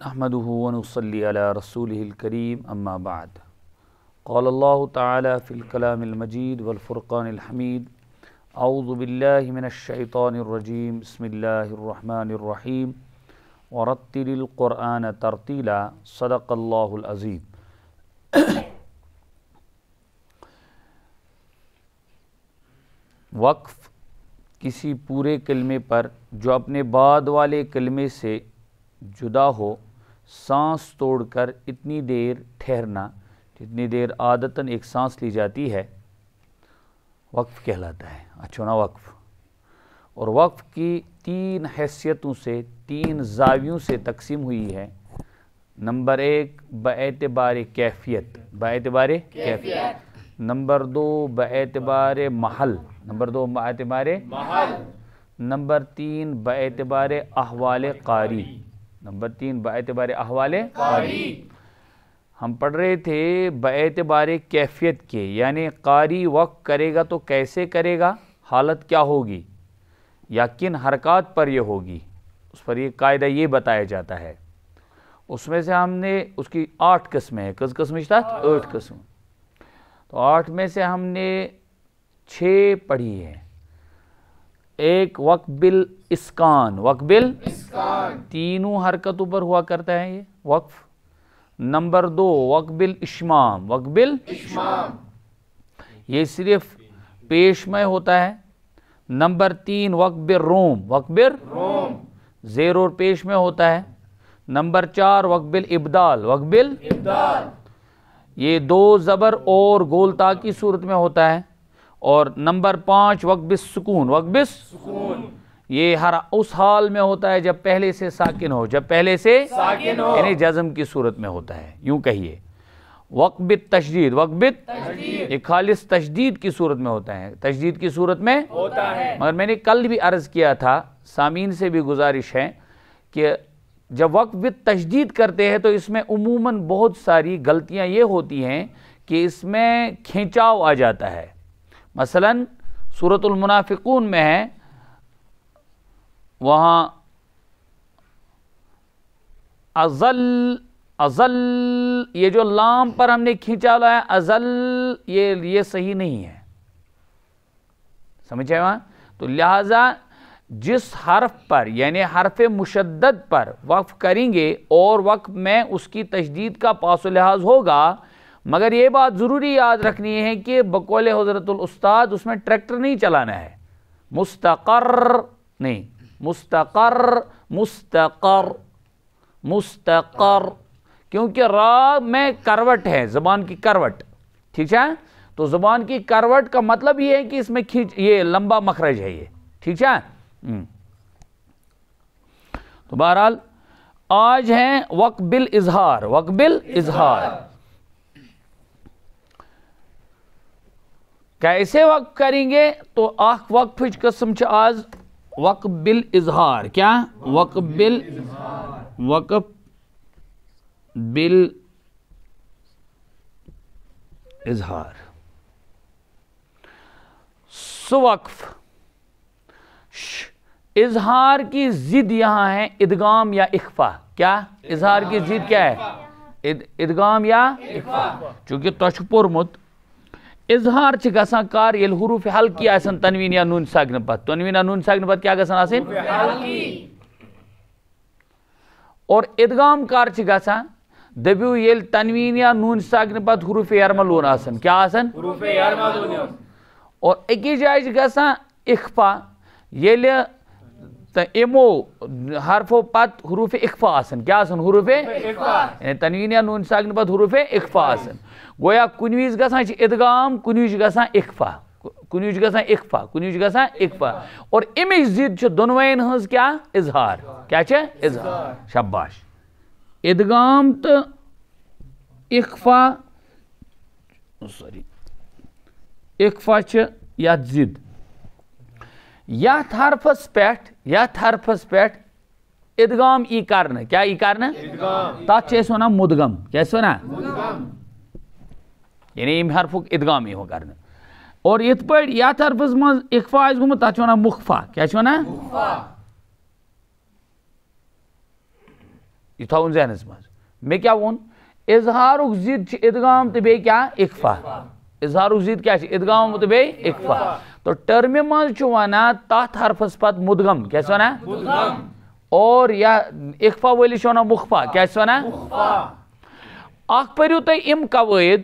نحمده ونصلي على رسوله الكريم اما بعد قال الله تعالى في الكلام المجيد والفرقان الحميد اعوذ بالله من الشيطان الرجيم بسم الله الرحمن الرحيم ورتل القرآن ترتیلا صدق اللہ العظیم۔ وقف کسی پورے کلمے پر جو اپنے بعد والے کلمے سے جدا ہو سانس توڑ کر اتنی دیر ٹھہرنا جتنی دیر عادتاً ایک سانس لی جاتی ہے وقف کہلاتا ہے۔ اچھا نا وقف، اور وقف کی تین حیثیتوں سے تین زاویوں سے تقسیم ہوئی ہے۔ نمبر ایک باعتبار کیفیت، باعتبار کیفیت۔ نمبر دو باعتبار محل، نمبر دو باعتبار محل۔ نمبر تین باعتبار احوال قاری، نمبر تین باعتبار احوال قاری۔ ہم پڑھ رہے تھے باعتبار کیفیت کے، یعنی قاری وقف کرے گا تو کیسے کرے گا، حالت کیا ہوگی یا کن حرکات پر یہ ہوگی، اس پر یہ قاعدہ یہ بتایا جاتا ہے۔ اس میں سے ہم نے اس کی 8 قسمیں ہیں، کس قسم اشتاعت 8 قسم، تو 8 میں سے ہم نے 6 پڑھی ہے۔ ایک وقف بالاسکان، وقف بالاسکان تینوں حرکتوں پر ہوا کرتا ہے یہ وقف۔ نمبر 2 وقف بالاشمام، وقف بالاشمام یہ صرف پیش میں ہوتا ہے۔ نمبر 3 وقف بالروم، وقف بالروم زیر اور پیش میں ہوتا ہے۔ نمبر 4 وقف بالابدال، وقف بالابدال یہ 2 زبر اور گولتا کی صورت میں ہوتا ہے۔ اور نمبر 5 وقف بالسکون، وقف بالسکون یہ ہر اس حال میں ہوتا ہے جب پہلے سے ساکن ہو، جب پہلے سے ساکن ہو یعنی جزم کی صورت میں ہوتا ہے، یوں کہیے۔ وقف بالتشدید، وقف بالتشدید یہ خالص تشدید کی صورت میں ہوتا ہے، تشدید کی صورت میں ہوتا ہے۔ مگر میں نے کل بھی عرض کیا تھا، سامعین سے بھی گزارش ہے کہ جب وقف بالتشدید کرتے ہیں تو اس میں عموماً بہت ساری غلطیاں یہ ہوتی ہیں کہ اس میں کھینچاؤ آ جاتا ہے۔ مثلاً سورۃ المنافقون میں ہے، وہاں ازل یہ جو لام پر ہم نے کھینچا ہوا ہے ازل یہ صحیح نہیں ہے، سمجھے وہاں؟ تو لہذا جس حرف پر یعنی حرف مشدد پر وقف کریں گے اور وقف میں اس کی تشدید کا پاس و لحاظ ہوگا، مگر یہ بات ضروری یاد رکھنی ہے کہ بقول حضرت الاستاد اس میں ٹریکٹر نہیں چلانا ہے، مستقر نہیں، مستقر مستقر مستقر، کیونکہ را میں کروٹ ہے، زبان کی کروٹ، ٹھیک ہے؟ تو زبان کی کروٹ کا مطلب یہ ہے کہ اس میں یہ لمبا مخرج ہے یہ، ٹھیک ہے؟ تو بہرحال آج ہیں وقف بالاظہار، وقف بالاظہار کیسے وقف کریں گے؟ تو آخ وقف قسم چھ آز وقف بالاظہار، کیا وقف وقف بالاظہار سو وقف اظہار کی ضد یہاں ہے ادغام یا اخفا۔ کیا اظہار کی ضد کیا ہے؟ ادغام یا اخفا۔ چونکہ تش پورمت اظہار چھ گسان کار یل حروف حلقی آسن تنوین یا نون ساکن پت، تنوین یا نون ساکن پت کیا گسان آسن حلقی، اور ادغام کار چھ گسان دبیو یل تنوین یا نون ساکن پت حروف یرملون آسن، کیا آسن حروف یرملون، اور اکی جائے چھ گسان اخفا یل امو حرفو پت حروف اخفا آسن، کیا آسن حروف اخفا، یعنی تنوین یا نون ساکن پت حروف اخفا آسن۔ گویا کنویز گسان چھ ادغام، کنویز گسان اخفا، کنویز گسان اخفا، کنویز گسان اخفا، اور امیج ضد چھ دونوین ہنز کیا اظہار، کیا چھ اظہار، شاباش۔ ادغام تو اخفا اخفا چھ یات ضد، یات حرفس پیٹھ ادغام ای کرنا، کیا ای کرنا؟ تات چھ اس ونا مدغم، کیا اس ونا مدغم، یعنی ام حرفک ادغام ای ہو کرنا۔ اور یت پڑ یات حرفس مز اخفا اس گومت تات چھ ونا مخفا، کیا چھ ونا مخفا، یہ تھاؤن ذہنس مز میں کیا وون اظہارک ضد ادغام تو بیٚیہِ کیا اخفا اظہارک ضد کیا ادغام تو بیٚیہِ اخفا تو ٹرمہِ منٛز چھُ ونان تتھ حرفس پتہٕ مدغم کیا ونان اور یا اخفا وٲلِس چھُ ونان مخفا کیا ونان اکھ پٔرِو تُہۍ یِم قوٲیِد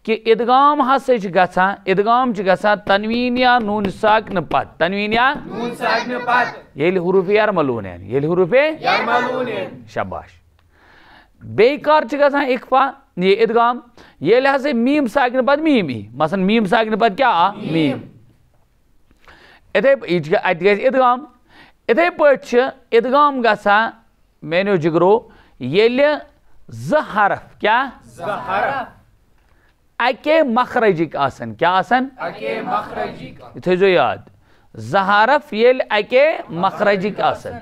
کہ ادغام ہسا گژھان ادغام گژھان تنوین یا نون ساکنہ پت تنوین یا نون ساکنہ پت ییٚلہِ حروف یرملون ییٚلہِ حروف یرملون شاباش بیٚیہِ کر چھُ گژھان اخفا یہ ادغام ییٚلہِ ہسا میم ساکنہ پت میم ای مثلاً میم ساکنہ پت کیا آ میم اتہِ گژھِ ادغام اتھے پٲٹھۍ چھُ ادغام گژھان میانیو جگرو ییٚلہِ زٕ حرف کیا اکے مخرجک آسن کیا آسن یہ تھٲیزیو یاد زٕ حرف ییٚلہِ اکے مخرجک آسن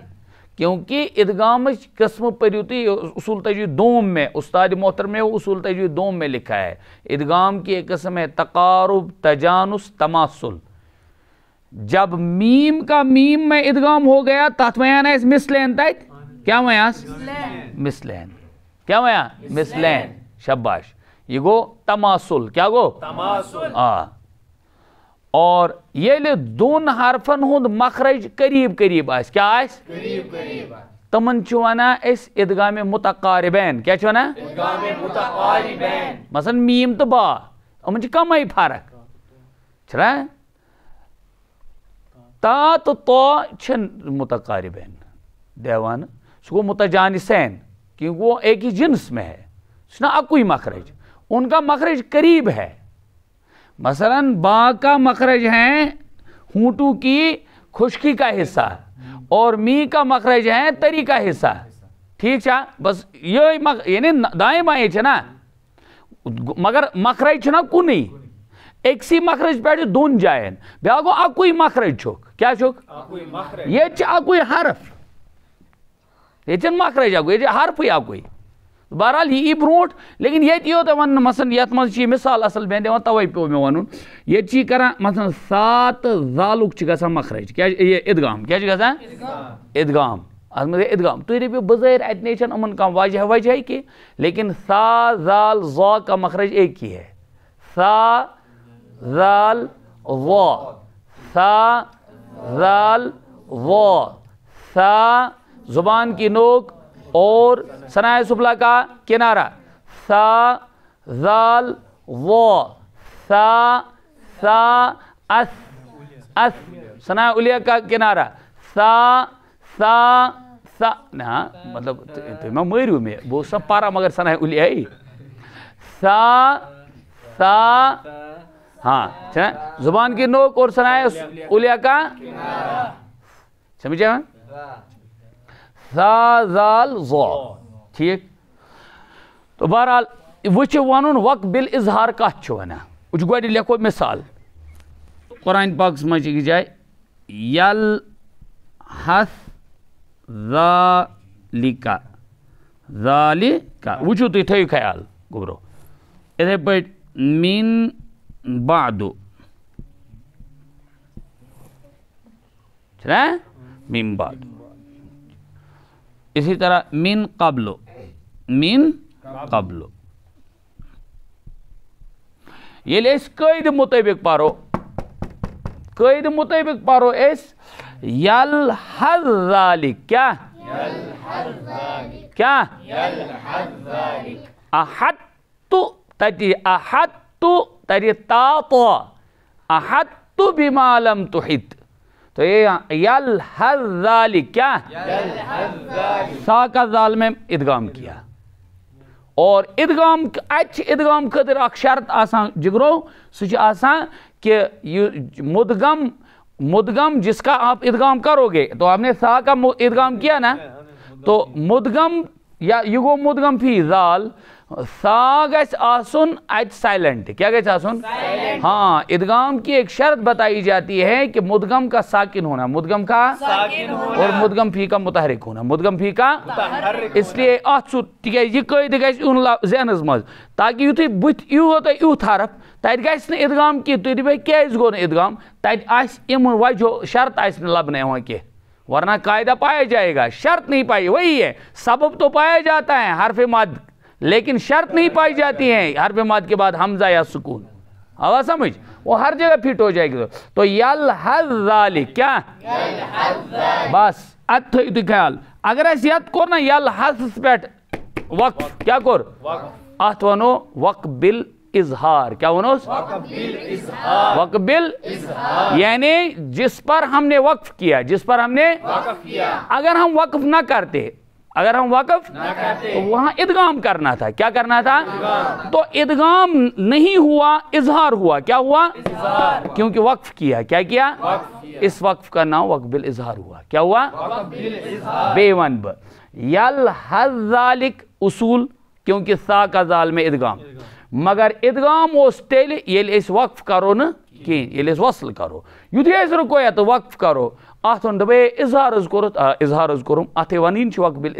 کیونکہ ادغامچ قسم پٔرِو تُہۍ اصول تجوید دوم میں استاد محترم نے اصول تجوید دوم میں لکھا ہے ادغام کی ایک قسم ہے تقارب تجانس تماثل جب میم کا میم میں ادغام ہو گیا تتھ ویان اس مثلین تت کیا ویاس مثلین کیا ویا مثلین شاباش یہ گو تماثل کیا گو تماثل اور ییٚلہِ دون حرفن ہند مخرج قریب قریب آس کیا آس قریب قریب تمن چھُ ونان أسۍ ادغام متقاربین کیا چھُ ونان ادغام متقاربین مثلا میم تو با یِمن چھِ کمے فرق چھنا تا تو تو چھنہٕ متقاربین دیوان سُہ گوٚو متجانسین کیونکہ وہ ایک ہی جنس میں ہے سنا اکوئی مخرج ان کا مخرج قریب ہے مثلاً با کا مخرج ہے ہونٹو کی خشکی کا حصہ اور می کا مخرج ہے تری کا حصہ ٹھیک چھا بس یہ یعنی دائیں بائیں چھنا مگر مخرج چھنا کنی ایک سی مخرج پہ دون جائن بیا گو اکوئی مخرج چھک کیا چھک یہ چھ اکوئی حرف یہ چھن مخرج اکوئی یہ حرف ہی اکوئی بہرحال یہ برونٹ لیکن یہ تیو تو ون مثلا یت من چھ مثال اصل میں دِوان توے پیو میں ونن یہ چھ کران مثلا سات زالک چھ گژھان مخرج کیا یہ ادغام کیا چھ گژھان ادغام ات من ادغام تو دپیو بظاہر اتنے چھن امن کا وجہ کہ لیکن سا زال ظا کا مخرج ایک ہی ہے سا زال وا سا زال وا سا زبان کی نوک اور ثنائے سفلا کا کنارہ سا زال وا سا سا اس ثنائے علیہ کا کنارہ سا سا سا نا مطلب میں مریو میں وہ سب پارا مگر ثنائے علیہ ہی سا سا ہاں زبان کی نوک اور ثنائے علیہ کا سمجھے سا زال ظا ٹھیک تو بہرحال وہ ون وق بل اظہار کت ونان وہ گوڑ لکھو مثال قرآن پاک مجھ جائے یل حس ذالکا ذالکا وچھو تھی تھیو خیال گبرو اتھے پہ من بعدو چھنا من بعدو اسی طرح من قبلو یل اس قید مطابق پارو اس یلحظ ذالک کیا احدتو تتی احدتو تری تاطو احدتو بما لم تحد تو یہ یلحظ ذالک کیا سا کا ذال میں ادغام کیا اور ادغام اچھ ادغام خاطر اک شرط آسان جگرو سچ آسان کہ مدغم جس کا آپ ادغام کرو گے تو آپ نے سا کا ادغام کیا نا تو مدغم یا یہ گو مدغم فی ذال سا گژھِ آسن ات سائلنٹ کیا گژھِ آسن ہاں ادغام کی ایک شرط بتائی جاتی ہے کہ مدغم کا ساکن ہونا مدغم کا اور مدغم فی کا متحرک ہونا مدغم فی کا اس لیے یہ قید گژھِ یُن ذہنس مز تاکہ یُتھُے بُتھِ یِیو تۄہہِ یُتھ حرف تتہِ گژھِ نہٕ ادغام کینٛہہ تُہۍ دٔپِو کیازِ گوٚو نہٕ ادغام تتہِ آسہِ یِم وجہ شرط آسہِ نہٕ لبنہٕ یِوان کینٛہہ ورنہ قاعدہ پایا جائے گا, شرط نہیں پائی. وہی ہے, سبب تو پایا جاتا ہے حرف مد, لیکن شرط نہیں پائی جاتی ہے حرف مد کے بعد حمزہ یا سکون. آواز سمجھ, وہ ہر جگہ فٹ ہو جائے گی. تو یلحظ ذالک کیا بس ات تھو خیال. اگر اس یت کور نا یلحظ پیٹ وقف کیا کور ات ونو وقبل اظہار. کیا ونوس وقبل, یعنی جس پر ہم نے وقف کیا, جس پر ہم نے اگر ہم وقف نہ کرتے, اگر ہم وقف تو وہاں ادغام کرنا تھا. کیا کرنا تھا؟ تو ادغام نہیں ہوا, اظہار ہوا. کیا ہوا؟ کیونکہ وقف کیا. کیا کیا؟ اس وقف کا نام وقبل اظہار ہوا. کیا ہوا؟ بے ون ب یلحظ ذالک اصول, کیونکہ سا کا زال میں ادغام, مگر ادغام اس تیل یل اس وقف کرو نا کہیں, یل اس وصل کرو. یتھے اس رکویا تو وقف کرو ات ون دبے اظہار از کورت, اظہار از کورم اتھے ونین وقبل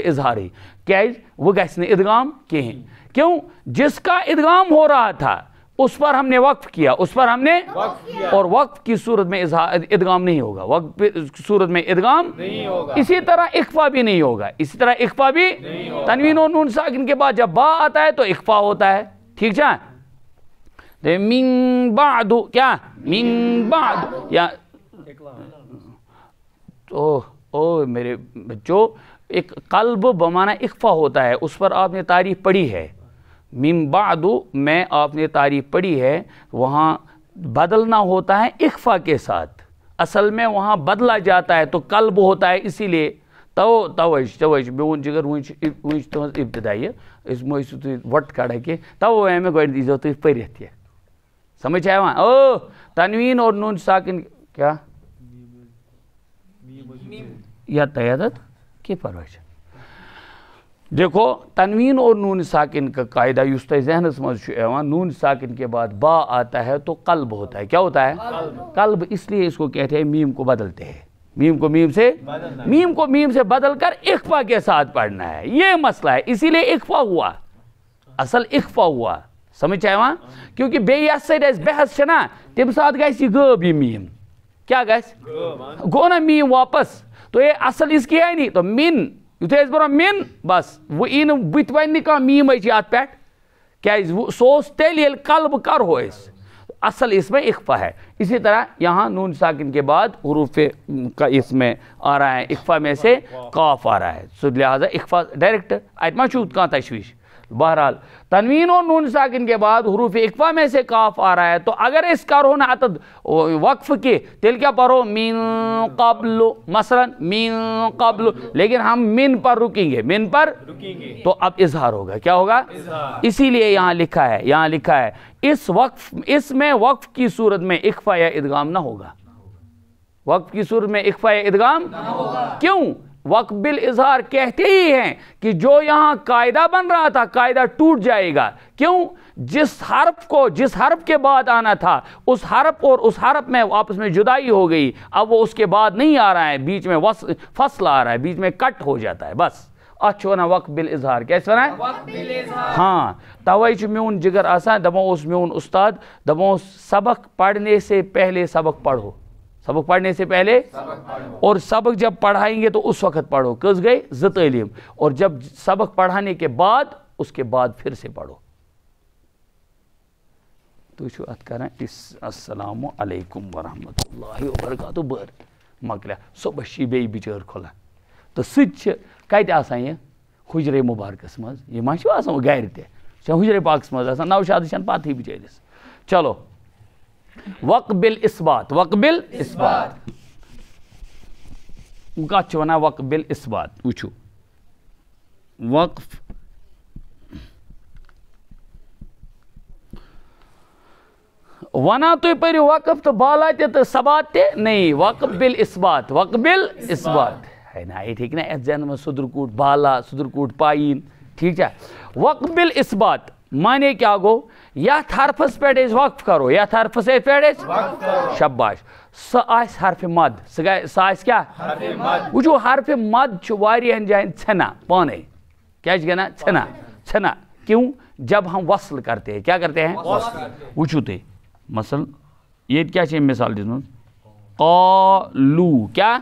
اظہاری. کیاز وہ گژھِ نہٕ ادغام کہیں. کیوں؟ جس کا ادغام ہو رہا تھا اس پر ہم نے وقف کیا, اس پر ہم نے, اور وقف کی صورت میں ادغام نہیں ہوگا, وقف کی صورت میں ادغام نہیں ہوگا. اسی طرح اخفا بھی نہیں ہوگا, اسی طرح اخفا بھی تنوین اور نون ساکن کے بعد جب با آتا ہے تو اخفا ہوتا ہے. ٹھیک ہے, من بعد کیا من بعد یا او میرے بچوں, ایک قلب بمانا اخفا ہوتا ہے, اس پر آپ نے تعریف پڑھی ہے. من بعد میں آپ نے تعریف پڑھی ہے, وہاں بدلنا ہوتا ہے اخفا کے ساتھ, اصل میں وہاں بدلا جاتا ہے تو قلب ہوتا ہے. اسی لیے توج میون جگر وچ تہذ ابتدائی اس مجھ وٹ کڑا کہ تو میں گۄڈٕ دیٖزیو تُہۍ پٔرِتھ یہِ سمجھ ہے وہاں. او تنوین اور نون ساکن کیا یا تیادت کی پرواہ. دیکھو تنوین اور نون ساکن کا قاعدہ یس تہ ذہنس مز نون ساکن کے بعد با آتا ہے تو قلب ہوتا ہے. کیا ہوتا ہے؟ قلب. اس لیے اس کو کہتے ہیں میم کو بدلتے ہیں, میم کو میم سے بدل کر اخفا کے ساتھ پڑھنا ہے. یہ مسئلہ ہے, اسی لیے اخفا ہوا, اصل اخفا ہوا. سمجھ آئے وہاں, کیونکہ بے یس سے بحث چھنا تم ساتھ گژھِ یہ غٲب یہ میم. کیا گژھِ گو نا میم واپس, تو یہ اصل اس کی ہے نہیں. تو من یتھے اس برو من بس وہ ای نہٕ بُتھِ وَنہِ نہٕ کانٛہہ میٖم چھِ اَتھ پٮ۪ٹھ, کیٛازِ سُہ اوس تیٚلہِ ییٚلہِ قلب کرہو أسۍ, اصل اس میں اخفا ہے. اسی طرح یہاں نون ساکن کے بعد حروف کا اس میں آ رہا ہے, اخفا میں سے قاف آ رہا ہے, سو لہٰذا اخفا ڈائریکٹ ات ما چھُ کانٛہہ تشویش. بہرحال تنوین اور نون ساکن کے بعد حروف اخفا میں سے قاف آ رہا ہے, تو اگر اس کرو نا اتد وقف کے تیل کیا پڑھو من قبل مثلا من قبل, لیکن ہم من پر رکیں گے, من پر تو اب اظہار ہوگا. کیا ہوگا؟ اسی لیے یہاں لکھا ہے اس میں وقف کی صورت میں اخفا یا ادغام نہ ہوگا. وقف کی صورت میں اخفا یا ادغام کیوں؟ وقبل اظہار کہتے ہی ہیں کہ جو یہاں قاعدہ بن رہا تھا قاعدہ ٹوٹ جائے گا. کیوں؟ جس حرف کے بعد آنا تھا اس حرف اور اس حرف میں آپس میں جدائی ہو گئی, اب وہ اس کے بعد نہیں آ رہا ہے, بیچ میں فصل آ رہا ہے, بیچ میں کٹ ہو جاتا ہے. بس اچھا نا وقبل اظہار کیسے نا ہاں. توے میون جگر آسان دپو اس میون استاد دپو سبق پڑھنے سے پہلے سبق پڑھو, سبق پڑھنے سے پہلے, اور سبق جب پڑھائیں گے تو اس وقت پڑھو. کس گئی زٕ تعلیم, اور جب سبق پڑھانے کے بعد اس کے بعد پھر سے پڑھو. تو چھو ات کران السلام علیکم ورحمۃ اللہ وبرکاتہ بر مکلیا صبح بی بچار کھولان تو سچ کتہ آسان یہ حجرے مبارکس مز, یہ ما چھو آسان گھر تہ حجرے پاکس مز آسان, نوشاد چھن پتہ بچارس. چلو وقبل اثبات, وقبل اثبات کت ونان وقبل اثبات. وچھو وقف ونا تھی پٔرِو وقف تو بالا تہِ تو ثبات تہِ نہیں, وقبل اثبات, وقبل اثبات ہے نا. یہ ٹھیک نا اتھ ذہن میں صدرکوٹ بالا صدرکوٹ پائین. ٹھیک ہے, وقبل اثبات مانے کیا گو, یتھ حرفس پہ وقف کرو, یتھ حرفس پہ شباش سہ آس حرف مد, سہ آس کیا وچھو حرف مد واریاہن جائن ژھنا پانے. کیا گنا ژھنا کیوں؟ جب ہم وصل کرتے ہیں, کیا کرتے ہیں وچھو تھی مثلا یہ کیا مثال دس قالو, کیا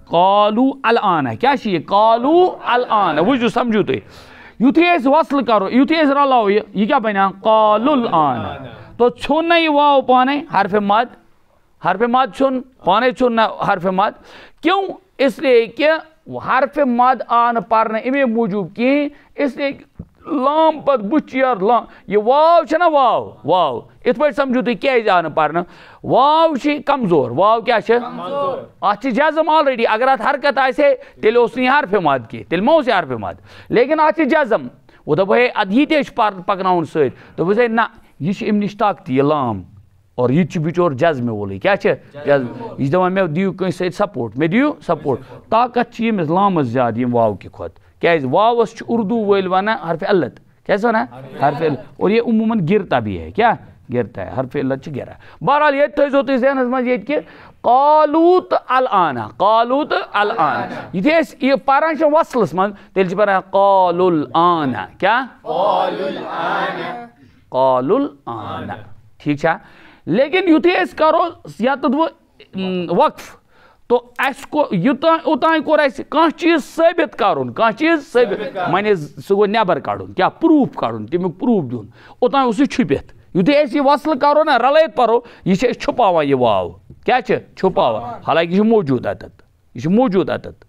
قالو الان ہے کیا چیز قالو الان وجو سمجھو تھی یتھی اس وصل کرو یتھی اس رلاو یہ کیا بنا قالو الان تو چھونا یہ واو پانے حرف مد چھن پانے چھن حرف مد کیوں اس لیے کہ حرف مد آن پرنے امی موجود کی اس لیے لام پت بچیر لام یہ واو چھنا واو ات پہ سمجھو تھی کیازِ آن پرنے واو چھ کمزور واو کیا کمزور ات جزم آلریڈی اگر ات حرکت آسے تیل اس نہیں حرف مد کی تیل مو سے حرف مد لیکن ات جزم وہ دپ ہے اد یہ تیش پکناؤن ست دپ نا یہ ام نش طاقتی یہ لام اور یہ بچور جزم وولے کیا جزم یہ دپان مے دیو کنس سۭتۍ سپورٹ مے دیو سپورٹ طاقت یمس لامس زیادہ یم واو کہ کھت کیاز واوس اردو ول ونان حرف علت کیسے ونان حرف علت اور یہ عموماً گرتا بھی ہے کیا گرتا ہے حرف علت گرا بہرحال یہ تھو تھی ذہنس مز یہ کہ قالوت الان یہ پران وصلس من تیل پران قالو الان کیا قالو الان ٹھیک چھا لیکن یتھی اس کرو یا تو وقف تو اس کو اوتان کور اس کان چیز ثابت کرن کان چیز ثابت معنی سہ گو نیبر کڑن کیا پروف کڑن تمیک پروف دین اوتان اس چھپت یتھی اس یہ وصل کرو نا رلائت پرو یہ چھپاوان یہ واو کیا چھپاوان حالانکہ یہ موجود اتت یہ موجود اتت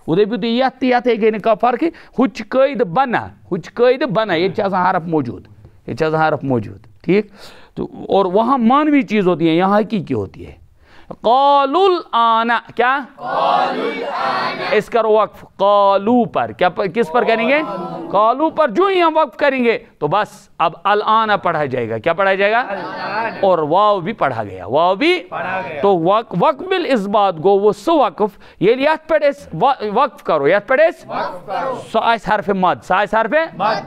وہ دپو تھی یت گئی نا فرق ہوچ قید بنا یہ حرف موجود حرف موجود ٹھیک تو اور وہاں مانوی چیز ہوتی ہے یہاں حقیقی ہوتی ہے قالو الان کیا اس کرو وقف قالو پر کیا کس پر کریں گے قالو پر جو ہی ہم وقف کریں گے تو بس اب الان پڑھا جائے گا کیا پڑھا جائے گا اور واو بھی پڑھا گیا تو وقف بالاثبات گو وہ سو وقف یہ یت پہ وقف کرو یت پہ سو آس حرف مد سو آس حرف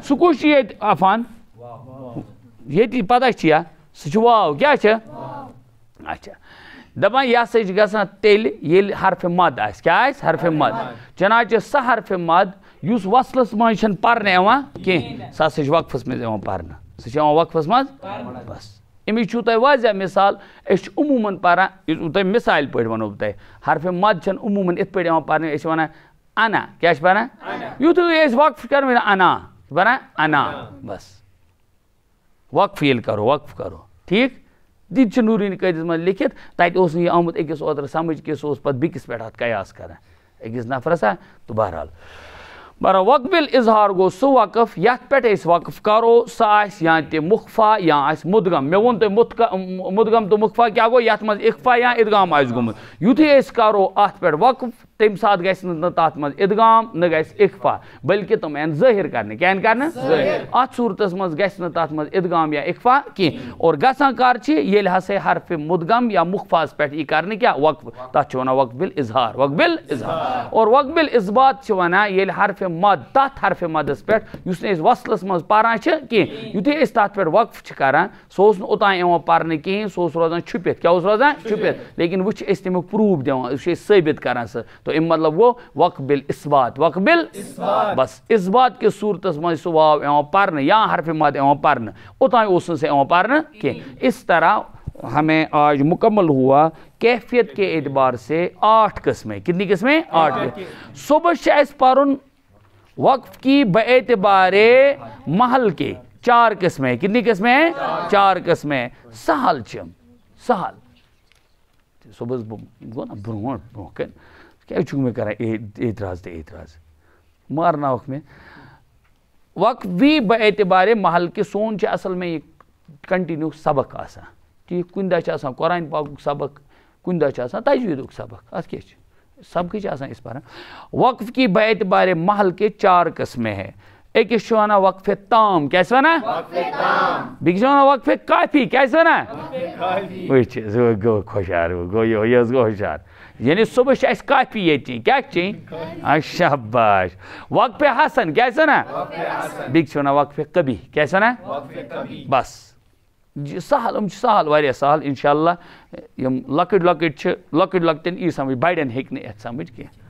سکوش یہ افان یہ پتہ چیا سہ واو کیا اچھا دپان یہ سا گژھان تیل ییٚلہِ حرف مد آسہِ کیا آسہِ حرف مد چنانچہ سہ حرف مد یُس وصلس منٛز چھنہٕ پرنہٕ یِوان کینٛہہ سُہ ہسا چھُ وقفس منٛز یِوان پرنہٕ سُہ چھُ یِوان وقفس منٛز بس امیچ چھُو تۄہہِ واضح مثال أسۍ چھِ عموٗماً پران تۄہہِ مثالہِ پٲٹھۍ ونو بہٕ تۄہہِ حرف مد چھنہٕ عموٗماً یِتھ پٲٹھۍ یِوان پرنہٕ أسۍ چھِ ونان انا کیا چھِ پران یُتھُے أسۍ وقف کرو انا پران انا بس وقف ییٚلہِ کرو وقف کرو ٹھیک دِتھ چھُ نوٗرٲنی قٲیدس منٛز لیکھِتھ تتہِ اوس نہٕ یہِ آمُت أکِس اوترٕ سمجھ کینٛہہ سُہ اوس پتہٕ بیٚکِس پٮ۪ٹھ اتھ قیاس کران أکِس نفرس تو بہرحال وقف اظہار گو سُہ وقف یتھ پٮ۪ٹھ أسۍ وقف کرو سُہ آسہِ یا تہِ مخفا یا آسہِ مدغم مےٚ ووٚن تۄہہِ مدغم تہٕ مخفا کیٛاہ گوٚو یتھ منٛز اخفا یا ادغام آسہِ گوٚمُت یُتھُے أسۍ کرو اتھ پٮ۪ٹھ وقف تمہِ ساتہٕ گژھِ نہٕ تتھ منٛز ادغام نہ گژھِ اخفا بلکہ تِم یِن ظٲہر کرنہٕ کیٛاہ یِن کرنہٕ اتھ صوٗرتس منٛز گژھِ نہٕ تتھ منٛز ادغام یا اخفا کینٛہہ اور گژھان کر چھِ ییٚلہِ ہسا حرف مدغم یا مخفاس پٮ۪ٹھ یی کرنہٕ کیٛاہ وقف تتھ چھِ ونان وقف بالاظہار اور وقف بالاثبات چھِ ونان ییٚلہِ حرف مد تتھ حرف مدس پٮ۪ٹھ یُس نہٕ أسۍ وصلس منٛز پران چھِ کینٛہہ یُتھُے أسۍ تتھ پٮ۪ٹھ وقف چھِ کران سُہ اوس نہٕ اوٚتام یِوان پرنہٕ کِہیٖنۍ سُہ اوس روزان چھُپِتھ کیٛاہ اوس روزان چھُپِتھ لیکن وۄنۍ چھِ أسۍ تمیُک پروٗف دِوان أسۍ چھِ أسۍ ثٲبت کران سُہ تو امیُک مطلب گوٚو وقف بالاثبات بس اثبات کس صورتس منٛز سُہ واو یِوان پرنہٕ یا حرف مد یِوان پرنہٕ اوٚتام اوس نہٕ سُہ یِوان پرنہٕ کینٛہہ اس طرح ہمیں آج مکمل ہوا کیفیت کے اعتبار سے 8 قسمیں کتنی قسمیں 8 صبح سے اس پرن وقف کی باعتبار محل کے 4 قسمیں کتنی قسمیں ہیں 4 قسمیں سہل چم سہل صبح گو نا برونٹ کیا چھو میں کرا اعتراض مارناوک میں وقف بھی باعتبار محل کے سون چھ اصل میں یہ کنٹینیو سبق آسان ٹھیک کن دہ آسان قرآن پاک سبق کن دہ آسان تجوید سبق ات کیا سبق آسان اس پر وقف کی باعتبار محل کے 4 قسمیں ہیں ایک ونان وقف تام کیا ونان بیس ونان وقف کافی کیا ونان گو خوشار گو یہ گو ہوشیار یعنی صبح سے اس کافی یہ چین کیا چین شاباش وقف حسن کیا ونان بیس ونان وقف کبھی کیا ونان بس سہل سہل واریاہ سہل انشاءاللہ یم لکٹ لکٹ لکٹن ای سمجھ بڑین ہیکہ نہ اتھ سمجھ کینٛہہ